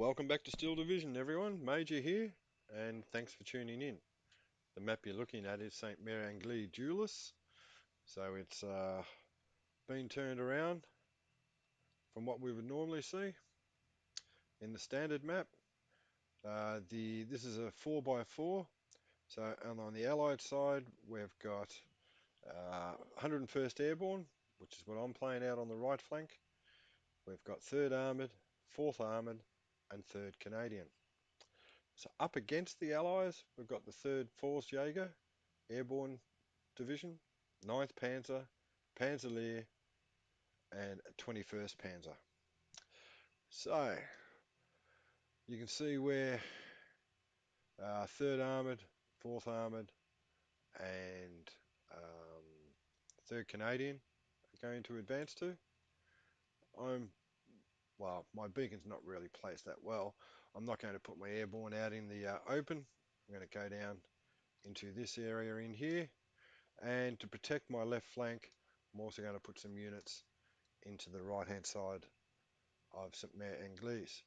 Welcome back to Steel Division, everyone. Major here, and thanks for tuning in. The map you're looking at is St. Mere Englise duelist, so it's been turned around from what we would normally see in the standard map. This is a 4x4, so on the Allied side we've got 101st Airborne, which is what I'm playing out on the right flank. We've got 3rd Armoured, 4th Armoured, and 3rd Canadian. So up against the Allies, we've got the 3rd Force Jaeger Airborne Division, 9th Panzer, Panzer and 21st Panzer. So you can see where 3rd Armoured, 4th Armoured, and 3rd Canadian are going to advance to. My beacon's not really placed that well. I'm not going to put my airborne out in the open. I'm going to go down into this area in here, and to protect my left flank I'm also going to put some units into the right hand side of St. Mere Englise.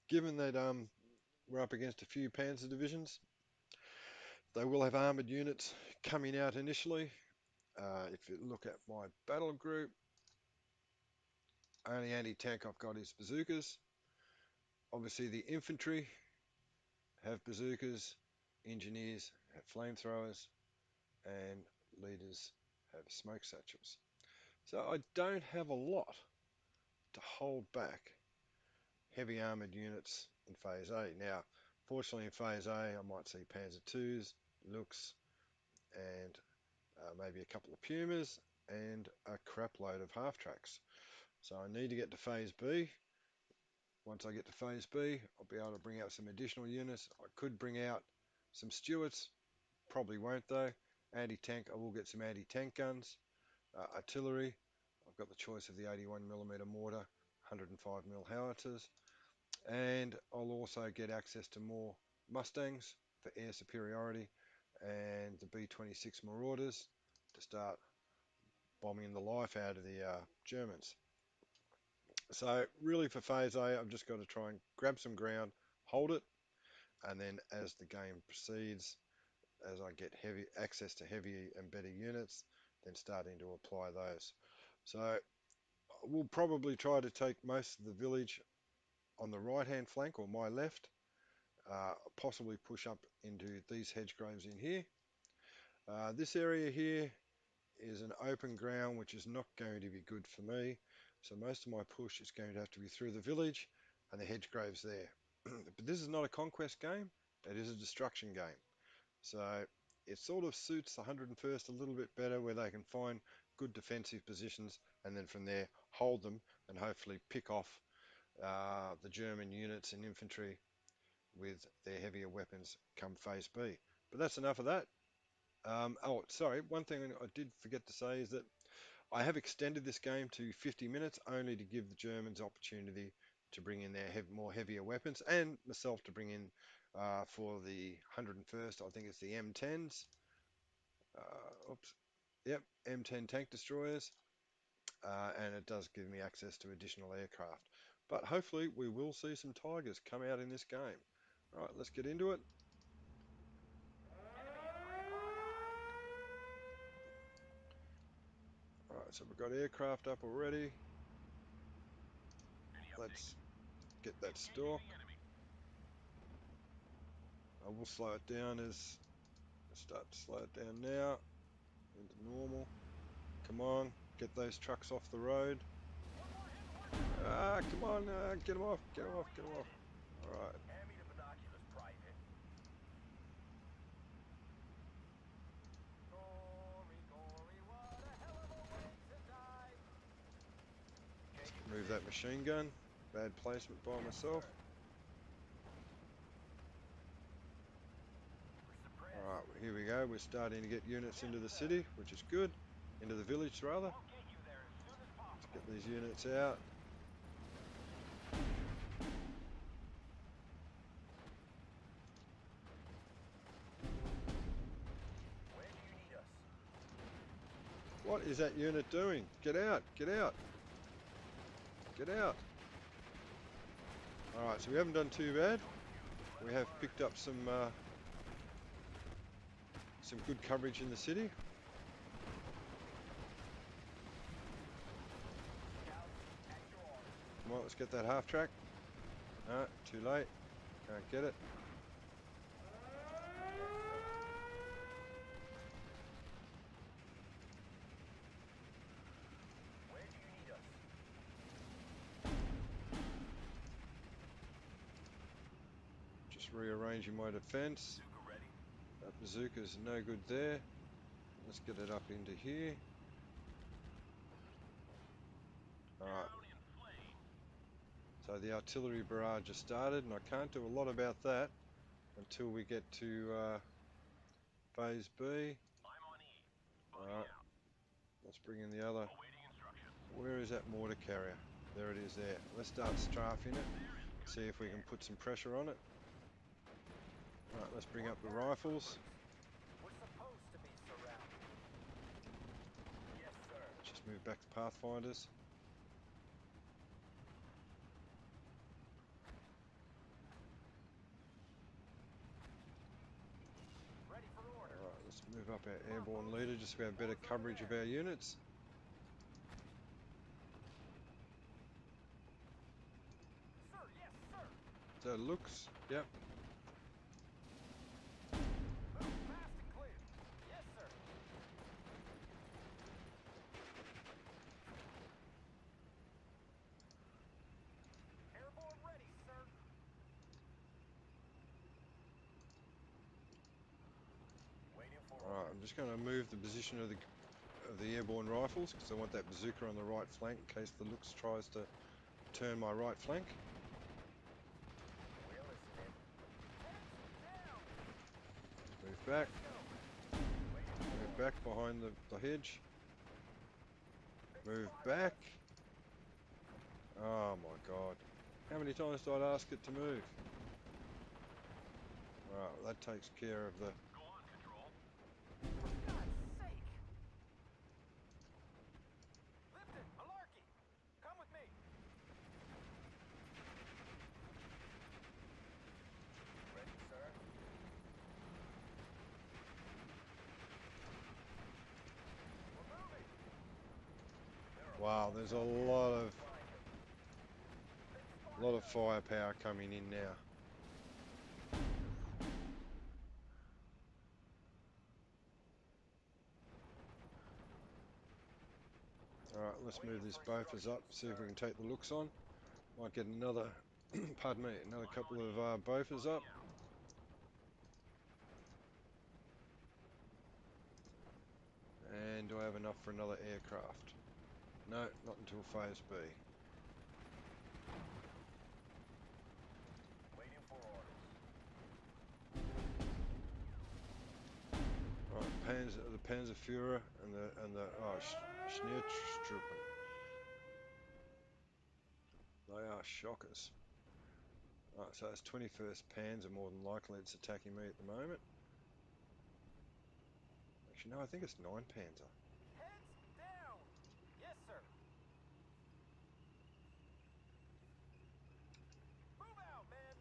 Given that we're up against a few panzer divisions, they will have armoured units coming out initially. If you look at my battle group, only anti-tank I've got is bazookas. Obviously the infantry have bazookas, engineers have flamethrowers, and leaders have smoke satchels. So I don't have a lot to hold back heavy armoured units in Phase A. Now, fortunately in Phase A I might see Panzer IIs, Luchs, and maybe a couple of Pumas, and a crap load of half-tracks. So I need to get to Phase B. Once I get to Phase B, I'll be able to bring out some additional units. I could bring out some Stuarts, probably won't though. Anti-tank, I will get some anti-tank guns. Artillery, I've got the choice of the 81mm mortar, 105mm howitzers, and I'll also get access to more Mustangs for air superiority and the B-26 marauders to start bombing the life out of the Germans. So really for Phase A, I've just got to try and grab some ground, hold it, and then as the game proceeds, as I get heavy access to heavy and better units, then starting to apply those. So we'll probably try to take most of the village on the right hand flank, or my left, possibly push up into these hedge groves in here. This area here is an open ground which is not going to be good for me, so most of my push is going to have to be through the village and the hedge groves there. But this is not a conquest game, it is a destruction game. So it sort of suits the 101st a little bit better, where they can find good defensive positions and then from there hold them and hopefully pick off the German units and infantry with their heavier weapons come Phase B. But that's enough of that. Oh, sorry, one thing I did forget to say is that I have extended this game to 50 minutes only to give the Germans opportunity to bring in their more heavier weapons, and myself to bring in for the 101st, I think it's the M10s. Yep, M10 tank destroyers, and it does give me access to additional aircraft. But hopefully we will see some Tigers come out in this game. All right, let's get into it. All right, so we've got aircraft up already. Let's get that stock. I will slow it down as I start to slow it down now into normal. Come on, get those trucks off the road. Come on, get them off, get them off, get them off. All right. Move that machine gun. Bad placement by myself. Alright, here we go. We're starting to get units into the city, which is good. Into the village, rather. Let's get these units out. What is that unit doing? Get out! Get out! Get out! Alright, so we haven't done too bad. We have picked up some good coverage in the city. Come on, let's get that half track. No, too late. Can't get it. Where do you need us? Just rearranging my defense. Bazooka ready. That bazooka's no good there. Let's get it up into here. Alright. So the artillery barrage has started, and I can't do a lot about that until we get to phase B. I'm on E. Alright. Let's bring in the other. Where is that mortar carrier? There it is there. Let's start strafing it. See if we can put some pressure on it. Alright, let's bring up the rifles. We're supposed to be surrounded. Yes, sir. Let's just move back to Pathfinders. Ready for order. Alright, let's move up our airborne leader just so we have better coverage of our units. Sir, yes, sir. So Luchs, yep. Move fast and clear. Yes, sir. Airborne ready, sir. Waiting for Alright, I'm just going to move the position of the airborne rifles because I want that bazooka on the right flank in case the Luchs tries to turn my right flank. We're listening. Move back. Move back behind the hedge. Move back. Oh my god. How many times do I ask it to move? Alright, well, that takes care of the... Go on, control. For God's sake. Lifton, Malarkey, come with me. Ready, sir. We're moving. Wow, there's a lot of firepower coming in now. Alright, let's move this Bofors up, see if we can take the Luchs on. Might get another, pardon me, another couple of Bofors up. And do I have enough for another aircraft? No, not until phase B. Waiting for orders. Right, the Panzerführer and the Schneertruppen. They are shockers. Right, so it's 21st Panzer more than likely it's attacking me at the moment. Actually, no, I think it's 9 Panzer. Heads down. Yes, sir. Move out, men.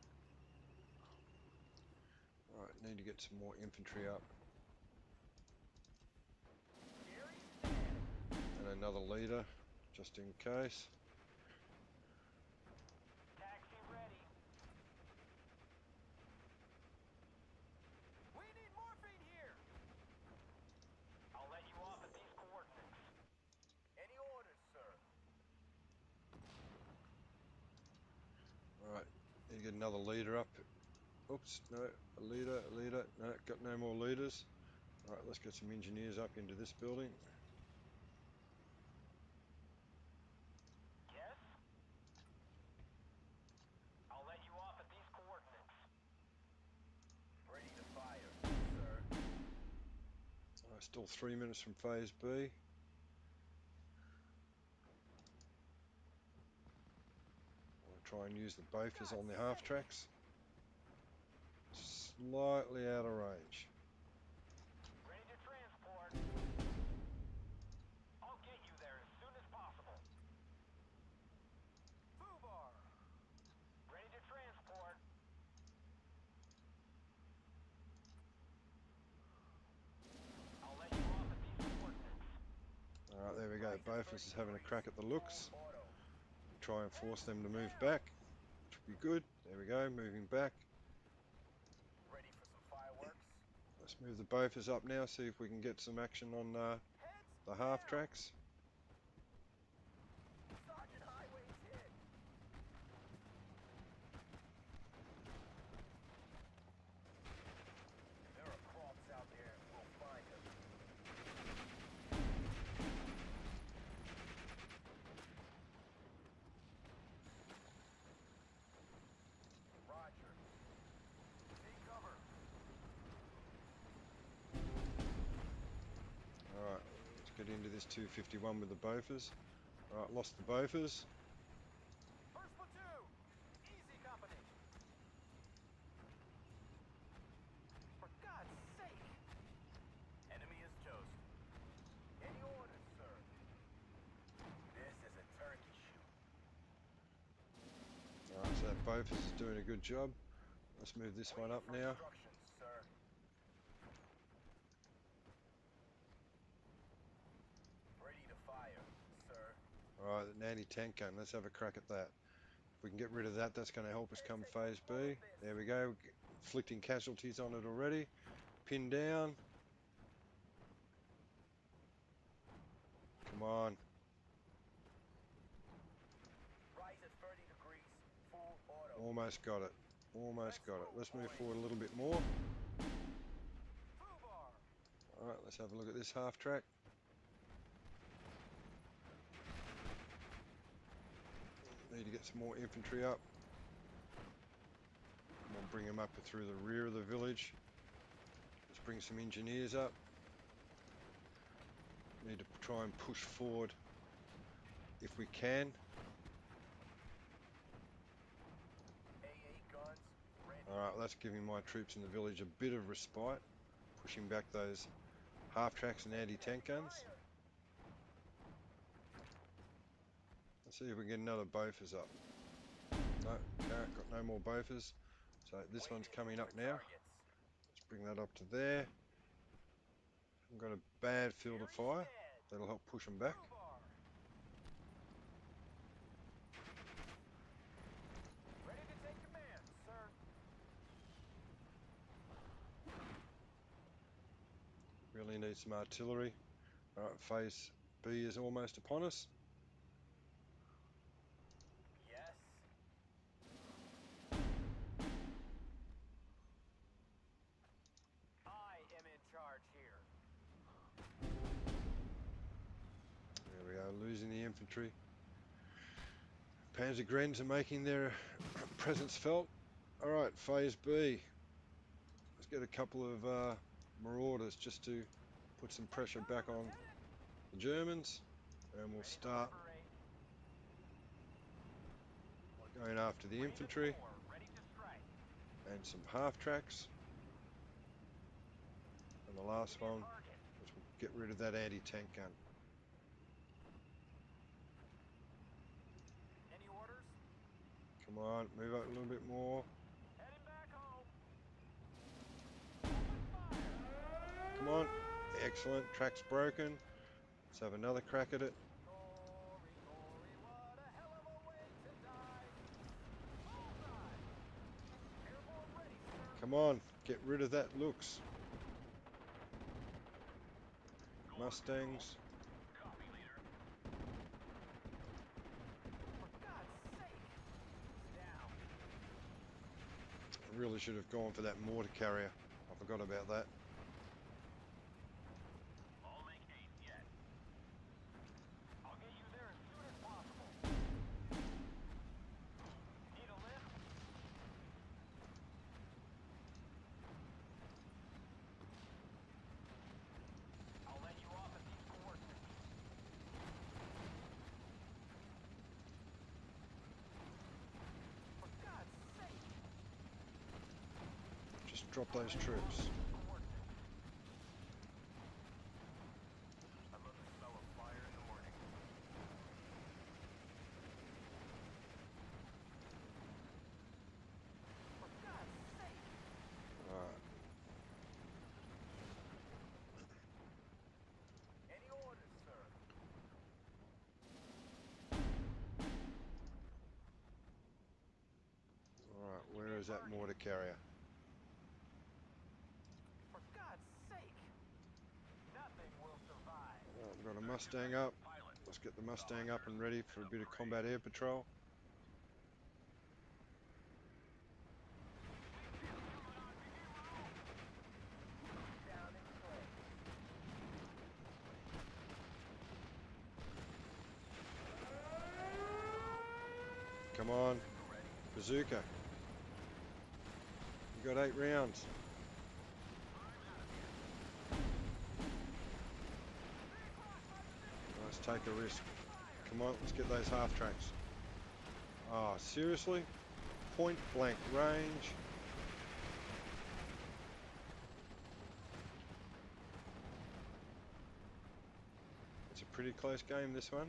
Alright, need to get some more infantry up. Gary's dead. And another leader, just in case. Taxi ready. We need morphine here. I'll let you off at these coordinates. Any orders, sir? Alright, need to get another leader up. Oops, no, a leader, no, got no more leaders. Alright, let's get some engineers up into this building. Yes? I'll let you off at these coordinates. Ready to fire, sir. Still 3 minutes from phase B. I'll try and use the Bofors on the half tracks. Slightly out of range. Ready to transport. I'll get you there as soon as possible. Fubar. Ready to transport. Alright, Bofors is having a crack at the Luchs. Full auto. Try and force them to move back, which would be good. There we go, moving back. Ready for some fireworks? Let's move the Bofors up now, see if we can get some action on Heads the down. half-tracks. Sergeant Highway's hit. There are crops out there. We'll find them. Roger. Take cover. Alright, let's get into this 251 with the Bofors. Alright, lost the Bofors. First platoon. Easy company. For God's sake. Enemy is toast. Any orders, sir? This is a turkey shoot. Alright, so that Bofors is doing a good job. Let's move this one up now. Instructions, sir. Ready to fire, sir. Alright, an anti-tank gun, let's have a crack at that. If we can get rid of that, that's going to help us come phase B. There we go, inflicting casualties on it already. Pin down. Come on. Rise at 30 degrees. Full auto. Almost got it. Almost got it. Let's move forward a little bit more. Foobar. Alright, let's have a look at this half track. Need to get some more infantry up. We'll bring them up through the rear of the village. Let's bring some engineers up. Need to try and push forward if we can. AA guns ready. Alright, that's giving my troops in the village a bit of respite. Pushing back those half-tracks and anti-tank guns. Fire. Let's see if we can get another Bofors up. No, got no more Bofors. So this one's coming up now. Targets. Let's bring that up to there. I've got a bad field of fire. That'll help push them back. Foobar. Ready to take command, sir. Really need some artillery. Alright, phase B is almost upon us. Yes. I am in charge here. There we go, losing the infantry. Panzer Grens are making their presence felt. Alright, phase B. Let's get a couple of marauders just to put some pressure back on the Germans. And we'll Ready to start liberate. going after the infantry Ready to strike. and some half-tracks. And the last Give me a one target. is we'll get rid of that anti-tank gun. Any orders? Come on, move up a little bit more. Heading back home. Open fire. Come on. Excellent. Track's broken. Let's have another crack at it. Glory, glory, what a hell of a way to die. Bullseye. Airborne ready, sir. Come on. Get rid of that Luchs. Mustangs. Copy, leader. For God's sake. Down. I really should have gone for that mortar carrier. I forgot about that. I'll make haste yet. I'll get you there as soon as possible. Need a lift? I'll let you off at these coordinates. For God's sake. Just drop those troops. I love the smell of fire in the morning. For God's sake. Alright. Any orders, sir? that mortar carrier? For God's sake! Nothing will survive. Well, we've got a Mustang up. Let's get the Mustang up and ready for a bit of combat air patrol. Down in place. Come on, bazooka. You got 8 rounds. Let's take a risk. Come on, let's get those half tracks. Oh, seriously? Point blank range. It's a pretty close game, this one.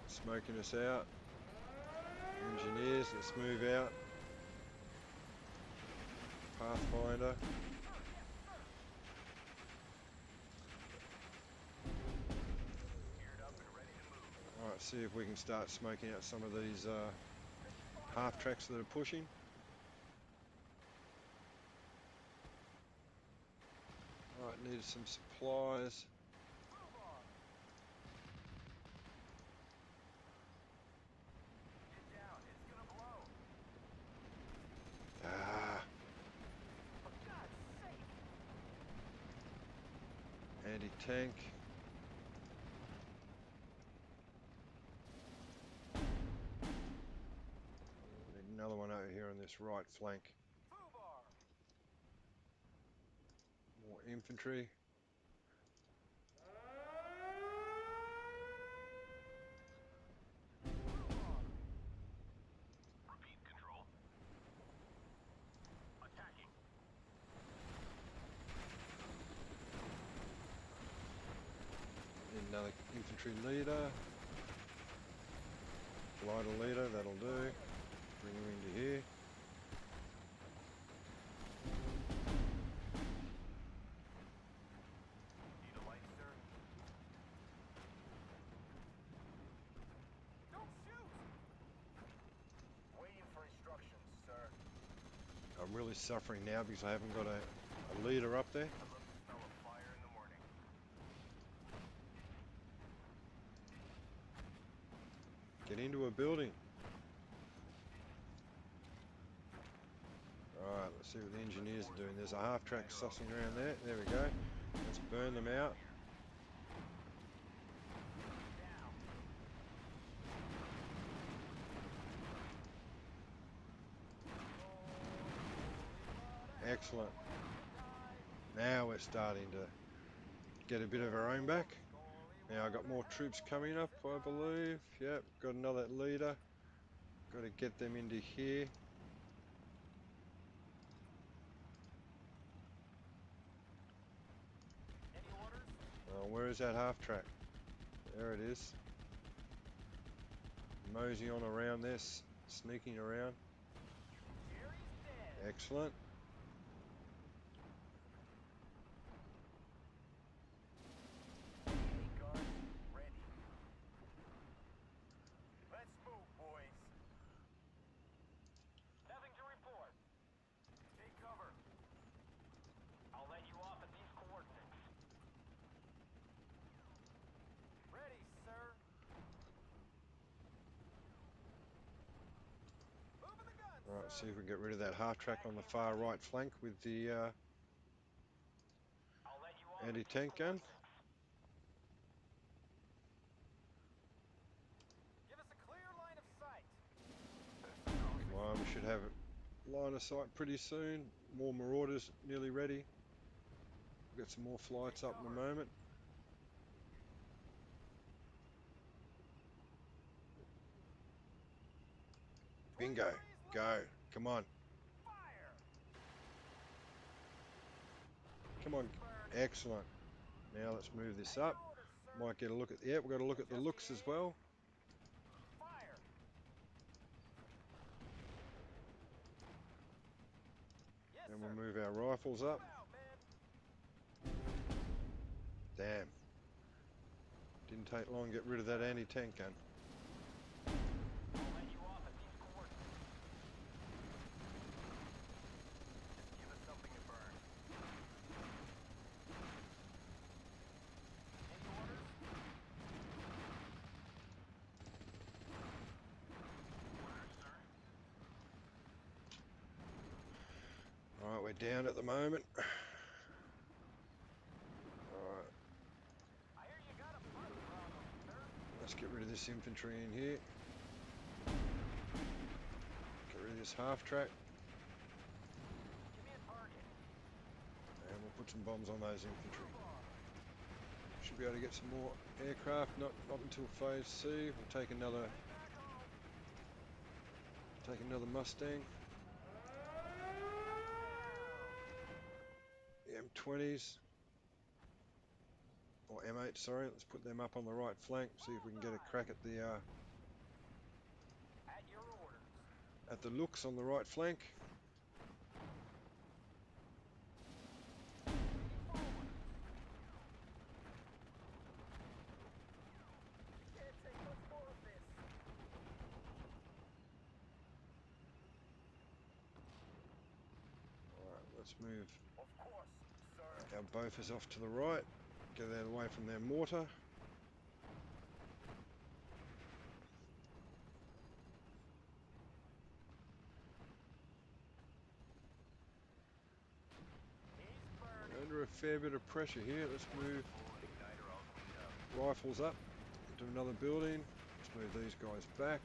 Smoking us out. Engineers, let's move out. Pathfinder. Alright, see if we can start smoking out some of these half tracks that are pushing. Alright, needed some supplies. Get down, it's gonna blow. Ah, For God's sake! anti-tank. Need another one over here on this right flank. Foobar! More infantry. Repeat, control. Attacking. Need another infantry leader. Glider leader, that'll do. Bring him into here. Need a light, sir? Don't shoot! Waiting for instructions, sir. I'm really suffering now because I haven't got a leader up there. I'd love to smell a fire in the morning. Get into a building. Alright, let's see what the engineers are doing. There's a half track sussing around there. There we go. Let's burn them out. Down. Excellent. Now we're starting to get a bit of our own back. Now I've got more troops coming up, I believe. Yep, got another leader. Got to get them into here. Any orders? Where is that half track? There it is. Mosey on around this, sneaking around. Jerry's dead. Excellent. Hey, guns, ready. Let's move, boys. Nothing to report. Take cover. I'll let you off at these coordinates. Ready, sir. Moving the guns, Right, sir. see if we can get rid of that half track on the far right flank with the I'll let you off at these anti-tank gun. Give us a clear line of sight. Come on, we should have line of sight pretty soon. More marauders nearly ready. We'll get some more flights up in a moment. Bingo. Go. Come on. Fire. Come on. Excellent. Now let's move this up. Might get a look at, yeah, we've got to look at the Luchs as well. Fire. Yes, And sir. we'll move our rifles up. Move out, man. Damn. Didn't take long to get rid of that anti-tank gun. I'll let We're down at the moment. Alright, I hear you got a parts problem, sir. let's get rid of this infantry in here. Get rid of this half-track. Give me a target. And we'll put some bombs on those infantry. Bofors. Should be able to get some more aircraft, not until phase C. We'll take another Heading back home. Mustang. The M20s. Or M8, sorry. Let's put them up on the right flank, see if we can get a crack at the At your orders. Luchs on the right flank. Forward. Can't take much more of this. Alright, let's move Of course, sir. our Bofors off to the right. Get that away from their mortar. He's burning. We're under a fair bit of pressure here. Let's move Igniter all cleaned up. rifles up into another building. Let's move these guys back.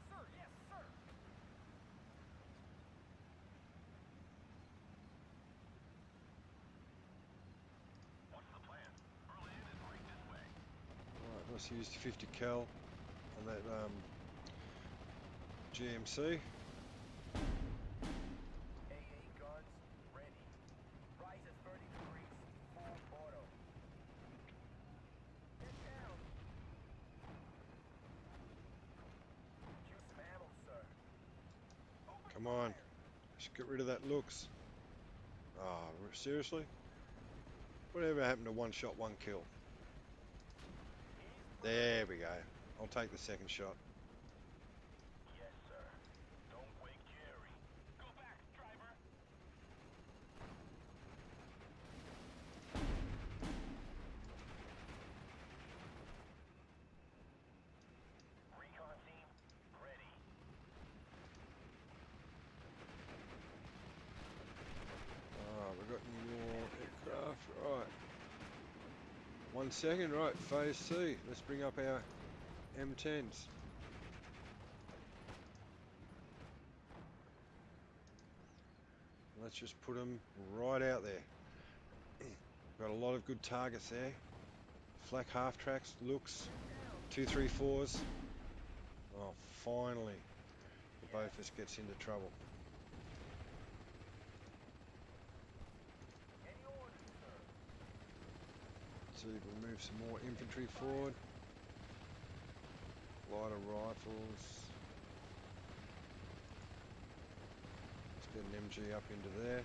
Sir, yes, sir. What's the plan? Berlin is right this way. Alright, let's use the 50 cal on that GMC. AA guns ready. Rise at 30 degrees. Full auto. Get down. Use some ammo, sir. Open Come on. fire. Let's get rid of that looks. Ah, seriously? Whatever happened to one shot, one kill? He's There we go. I'll take the second shot. Yes, sir. Don't wake Jerry. Go back, driver. Recon team, ready. Ah, we've got any more aircraft. Right. 1 second. Right, phase C. Let's bring up our M10s. Let's just put them right out there. Got a lot of good targets there. Flak half tracks, Luchs, 234s. Oh, finally, the Bofors gets into trouble. Any orders, sir? So we'll move some more infantry forward. Lighter rifles. Let's get an MG up into there.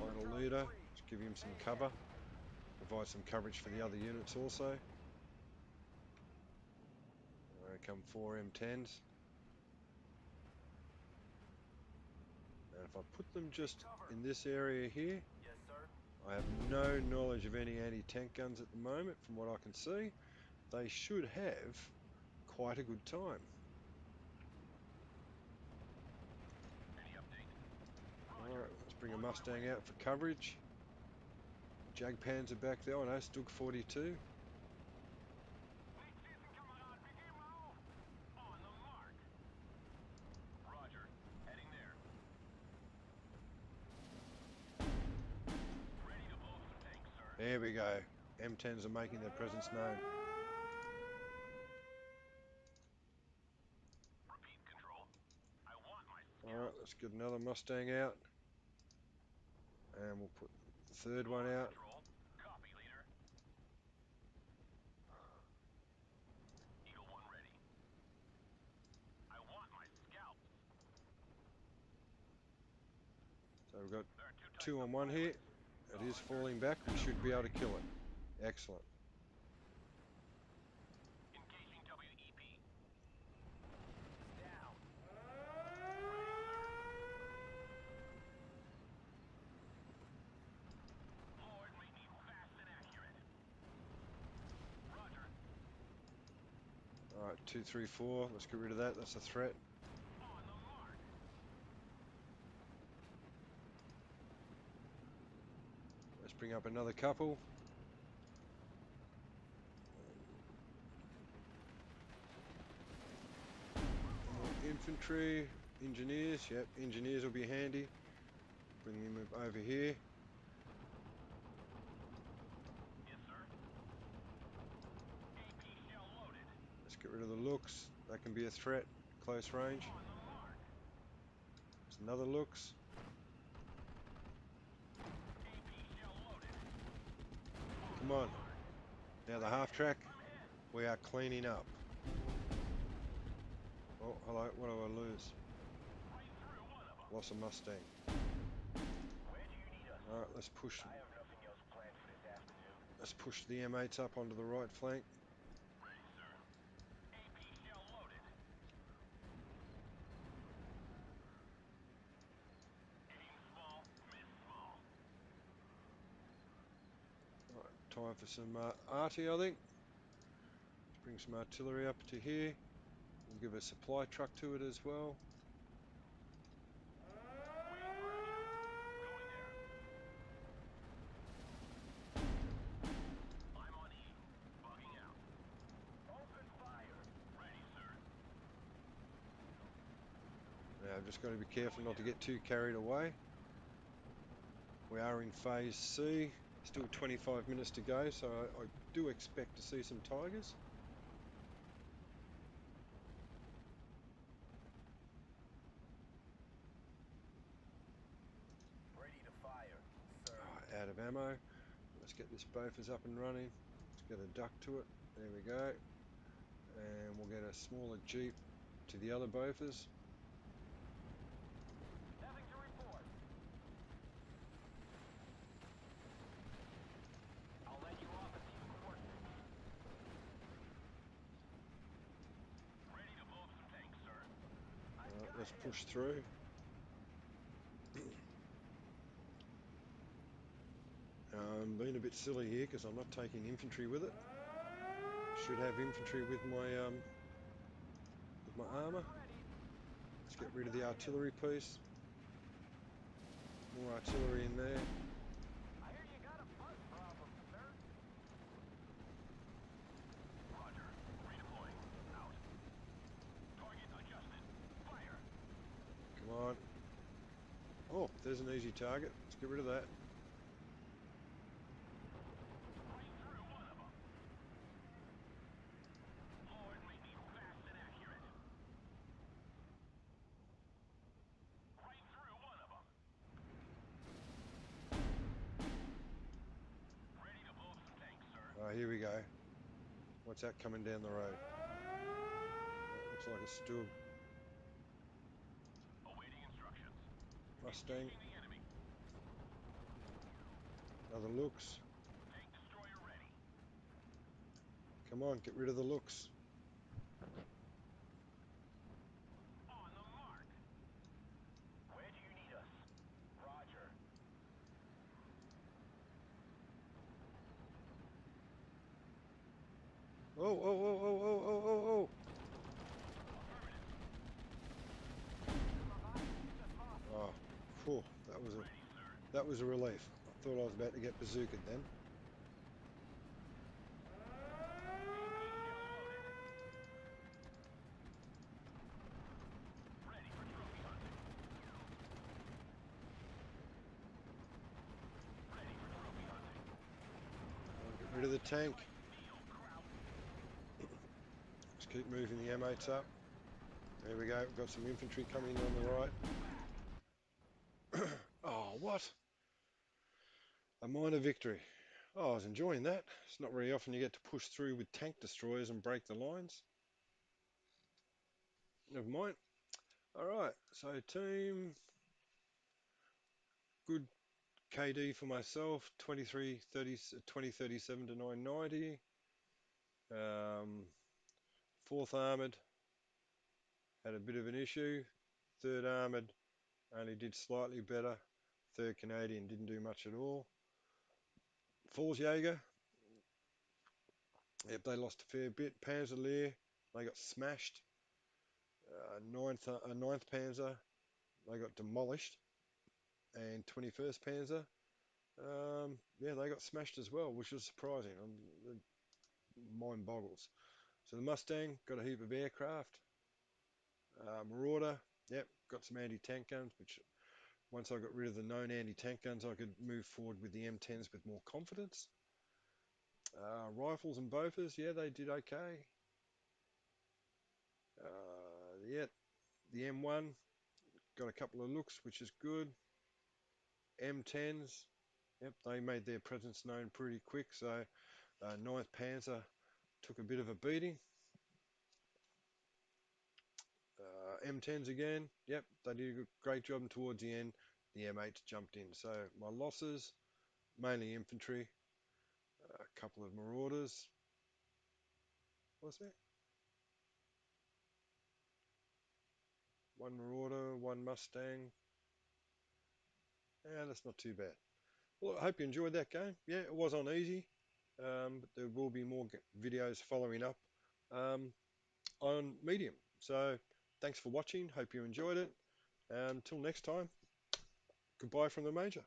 Lighter leader. Let's give him some cover. Provide some coverage for the other units also. There come 4 M10s. And if I put them just in this area here, Yes, sir. I have no knowledge of any anti-tank guns at the moment. From what I can see, they should have quite a good time. Any update? Alright, let's bring a Mustang out for coverage. Jagpans are back there. I know, Stug 42. Lead season coming on. Begin move. On the mark. Roger. Heading there. Ready to blow some tanks, sir. There we go. M10s are making their presence known. Repeat control. I want my Alright, let's get another Mustang out. And we'll put the third one out. control. Copy, leader. Eagle 1 ready. I want my scalps. So we've got There are 2 types 2 of on 1 here. pilots. It is falling back. We should be able to kill it. Excellent. Engaging WEP. Down. Lord, make me fast and accurate. Alright, 234. Let's get rid of that. That's a threat. On the mark. Let's bring up another couple. More infantry. Engineers. Yep, engineers will be handy. Bring them over here. Yes, sir. AP shell loaded. Let's get rid of the Luchs. That can be a threat. Close range. On the mark. There's another Luchs. AP shell loaded. Come on. Now the half track. I'm hit. We are cleaning up. Oh, hello. What do I lose? Right through one of them. Lost a Mustang. Where do you need us? Alright, let's push. I have nothing else planned for this afternoon. Let's push the M8s up onto the right flank. Ready, sir. AP shell loaded. Aim small, miss small. Right, time for some arty, I think. Let's bring some artillery up to here. We'll give a supply truck to it as well. Waiting for action. Going there. I'm on E. Bugging out. Open fire. Ready, sir. Now, I've just got to be careful not to get too carried away. We are in phase C. Still 25 minutes to go, so I do expect to see some tigers. Ready to fire, sir. Out of ammo. Let's get this Bofors up and running. Let's get a duck to it. There we go. And we'll get a smaller Jeep to the other Bofors. Nothing to report. I'll let you off at these coordinates. Ready to blow up some tanks, sir. Let's push through. I'm being a bit silly here because I'm not taking infantry with it. Should have infantry with my armour. Let's get rid of the artillery piece. More artillery in there. I hear you got a bus problem, sir. Roger. Redeploying. Out. Target adjusted. Fire. Come on. Oh, there's an easy target. Let's get rid of that. Right through one of them. Lord, make me fast and accurate. Right through one of them. Ready to blow up some tanks, sir. Here we go. What's that coming down the road? Oh, looks like a Stug Awaiting instructions. Mustang. Engaging the enemy. Another Luchs. Tank destroyer ready. Come on, get rid of the Luchs. On the mark. Where do you need us? Roger. Oh, oh, oh, oh, oh, oh, oh, oh. Oh, phew, Ready, sir. that was a relief. I thought I was about to get bazookaed then. Ready for trophy hunting. Ready for trophy hunting. Get rid of the tank. Steel Kraut. Let's keep moving the M8s up. There we go. We've got some infantry coming on the right. Oh, what? A minor victory. Oh, I was enjoying that. It's not very often you get to push through with tank destroyers and break the lines. Never mind. All right, so team, good KD for myself, 2037 to 990. 4th Armoured had a bit of an issue. 3rd Armoured only did slightly better. 3rd Canadian didn't do much at all. Falls Jaeger, yep, they lost a fair bit. Panzer Lehr They got smashed. Ninth Panzer, they got demolished, and 21st Panzer, yeah, they got smashed as well, which was surprising. Mind boggles. So the Mustang got a heap of aircraft. Marauder, yep, got some anti-tank guns, which once I got rid of the known anti-tank guns, I could move forward with the M10s with more confidence. Rifles and Bofors, yeah, they did okay. Yeah, the M1 got a couple of looks, which is good. M10s, yep, they made their presence known pretty quick. So 9th Panzer took a bit of a beating. M10s again, yep, they did a great job. And towards the end, the M8s jumped in. So my losses, mainly infantry, a couple of marauders. What's that? One marauder, one Mustang. Yeah, that's not too bad. Well, I hope you enjoyed that game. Yeah, it was on easy, but there will be more videos following up um, on medium. So thanks for watching. Hope you enjoyed it. Until next time, goodbye from the Major.